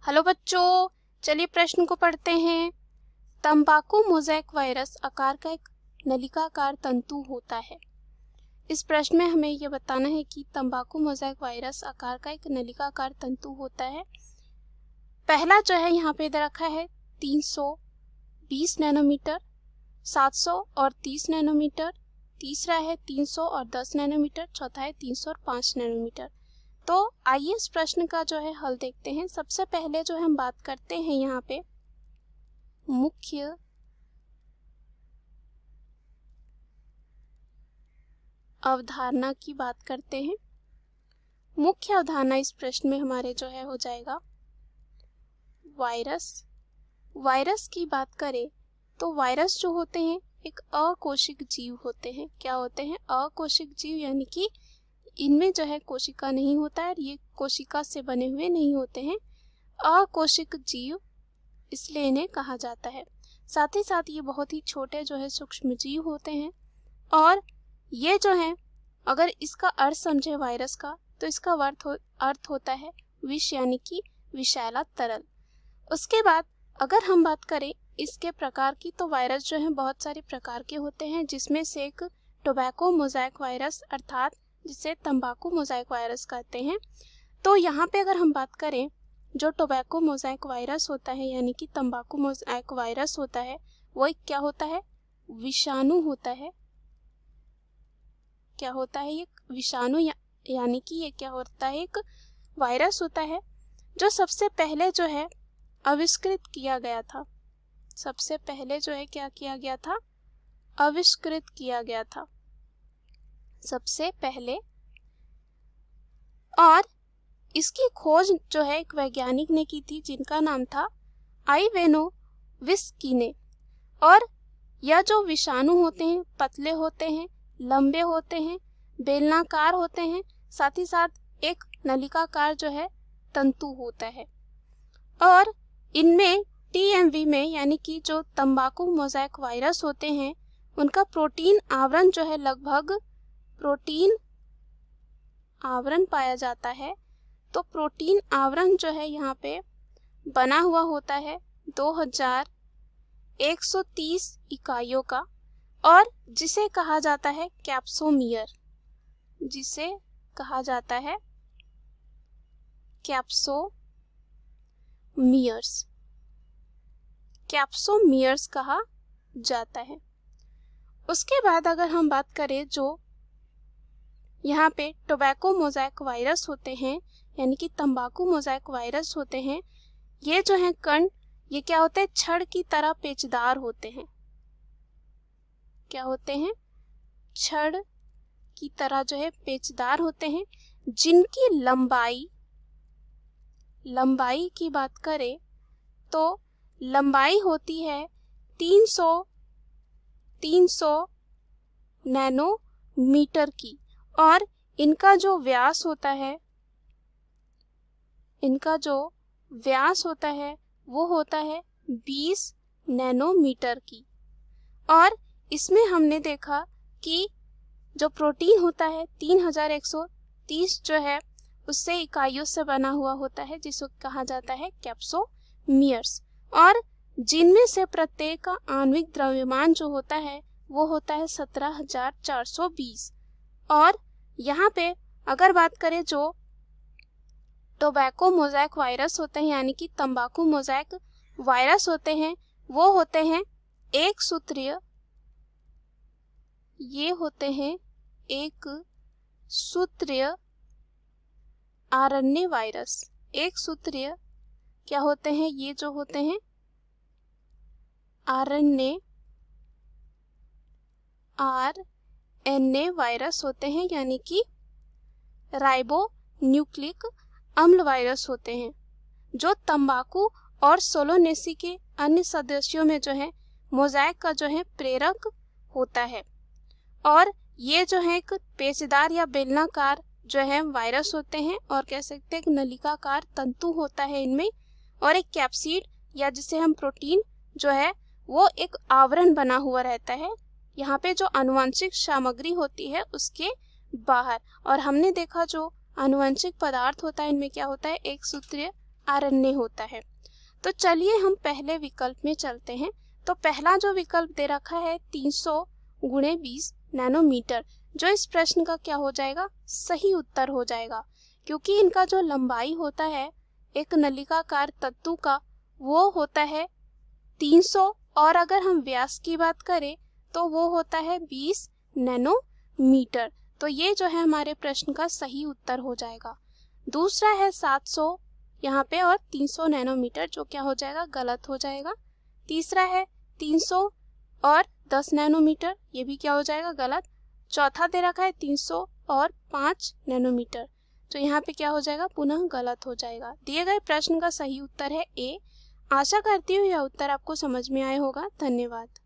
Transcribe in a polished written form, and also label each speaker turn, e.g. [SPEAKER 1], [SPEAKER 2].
[SPEAKER 1] Hello बच्चों, चलिए प्रश्न को पढ़ते हैं। तंबाकू मोज़ेक वायरस आकार का एक नलिकाकार तंतु होता है। इस प्रश्न में हमें यह बताना है कि तंबाकू मोज़ेक वायरस आकार का एक नलिकाकार तंतु होता है। पहला जो है यहाँ पे दे रखा है 320 नैनोमीटर, 700 और 30 नैनोमीटर। तीसरा है 300 और 10 नैनोमीटर। चौथा है 300 और 5 नैनोमीटर। तो आइए इस प्रश्न का जो है हल देखते हैं। सबसे पहले जो हम बात करते हैं यहाँ पे मुख्य अवधारणा की बात करते हैं। मुख्य अवधारणा इस प्रश्न में हमारे जो है हो जाएगा वायरस। वायरस की बात करें तो वायरस जो होते हैं एक अकोशिक जीव होते हैं। क्या होते हैं? अकोशिक जीव, यानी कि इनमें जो है कोशिका नहीं होता है, ये कोशिका से बने हुए नहीं होते हैं। अकोशिक जीव इसलिए इन्हें कहा जाता है। साथ ही साथ ये बहुत ही छोटे जो है सूक्ष्म जीव होते हैं। और ये जो है, अगर इसका अर्थ समझे वायरस का, तो इसका अर्थ होता है विष, यानी कि विषैला तरल। उसके बाद अगर हम बात करें इसके प्रकार की, तो वायरस जो है बहुत सारे प्रकार के होते हैं, जिसमें से एक टोबैको मोज़ेक वायरस अर्थात जिसे तंबाकू मोज़ेक वायरस कहते हैं। तो यहाँ पे अगर हम बात करें, जो टोबैको मोज़ेक वायरस होता है यानी कि तंबाकू मोज़ेक वायरस होता है, वो एक क्या होता है? विषाणु होता है। क्या होता है? एक विषाणु यानी कि ये क्या होता है? एक वायरस होता है जो सबसे पहले जो है आविष्कृत किया गया था। सबसे पहले जो है क्या किया गया था? आविष्कृत किया गया था सबसे पहले। और इसकी खोज जो है एक वैज्ञानिक ने की थी, जिनका नाम था आइवेनो विस्की ने। और यह जो विषाणु होते हैं पतले होते हैं, लंबे होते हैं, बेलनाकार होते हैं, साथ ही साथ एक नलिकाकार जो है तंतु होता है। और इनमें टीएमवी में, यानी कि जो तंबाकू मोज़ेक वायरस होते हैं, उनका प्रोटीन आवरण जो है लगभग प्रोटीन आवरण पाया जाता है। तो प्रोटीन आवरण जो है यहाँ पे बना हुआ होता है 2130 इकाइयों का, और जिसे कहा जाता है कैप्सोमियर। जिसे कहा जाता है कैप्सोमियर्स। कैप्सोमियर्स कहा जाता है। उसके बाद अगर हम बात करें, जो यहाँ पे टोबैको मोज़ेक वायरस होते हैं यानी कि तंबाकू मोज़ेक वायरस होते हैं, ये जो है कण, ये क्या होते हैं? छड़ की तरह पेचदार होते हैं। क्या होते हैं? छड़ की तरह जो है पेचदार होते हैं, जिनकी लंबाई की बात करें तो लंबाई होती है 300 नैनोमीटर की। और इनका जो व्यास होता है वो होता है 20 नैनोमीटर की। और इसमें हमने देखा कि जो प्रोटीन होता है 3130 जो है उससे इकाइयों से बना हुआ होता है, जिसको कहा जाता है कैप्सोमियर्स। और जिनमें से प्रत्येक का आणविक द्रव्यमान जो होता है वो होता है 17,420। और यहाँ पे अगर बात करें, जो टोबैको मोज़ेक वायरस होते हैं यानी कि तंबाकू मोज़ेक वायरस होते हैं, वो होते हैं एक सूत्रीय। ये होते हैं एक सूत्रीय आरएनए वायरस। एक सूत्रीय क्या होते हैं? ये जो होते हैं आरएनए वायरस होते हैं, यानी कि राइबो न्यूक्लिक अम्ल वायरस होते हैं, जो तंबाकू और सोलोनेसी के अन्य सदस्यों में जो है मोज़ेक का जो है प्रेरक होता है। और ये जो है एक पेचदार या बेलनाकार जो है वायरस होते हैं, और कह सकते हैं एक नलिकाकार तंतु होता है इनमें, और एक कैप्सिड या जिसे हम प्रोटीन जो है वो एक आवरण बना हुआ रहता है यहाँ पे, जो आनुवंशिक सामग्री होती है उसके बाहर। और हमने देखा जो आनुवंशिक पदार्थ होता है इनमें क्या होता है? एक सूत्रीय आरएनए होता है। तो चलिए हम पहले विकल्प में चलते हैं। तो पहला जो विकल्प दे रखा है 300 गुणे 20 नैनोमीटर, जो इस प्रश्न का क्या हो जाएगा, सही उत्तर हो जाएगा, क्योंकि इनका जो लंबाई होता है एक नलिकाकार तत्व का वो होता है 300, और अगर हम व्यास की बात करें तो वो होता है 20 नैनोमीटर। तो ये जो है हमारे प्रश्न का सही उत्तर हो जाएगा। दूसरा है 700 यहाँ पे और 300 नैनोमीटर, जो क्या हो जाएगा, गलत हो जाएगा। तीसरा है 300 और 10 नैनोमीटर, ये भी क्या हो जाएगा, गलत। चौथा दे रखा है 300 और 5 नैनोमीटर, तो यहाँ पे क्या हो जाएगा, पुनः गलत हो जाएगा। दिए गए प्रश्न का सही उत्तर है ए। आशा करती हूँ यह उत्तर आपको समझ में आया होगा। धन्यवाद।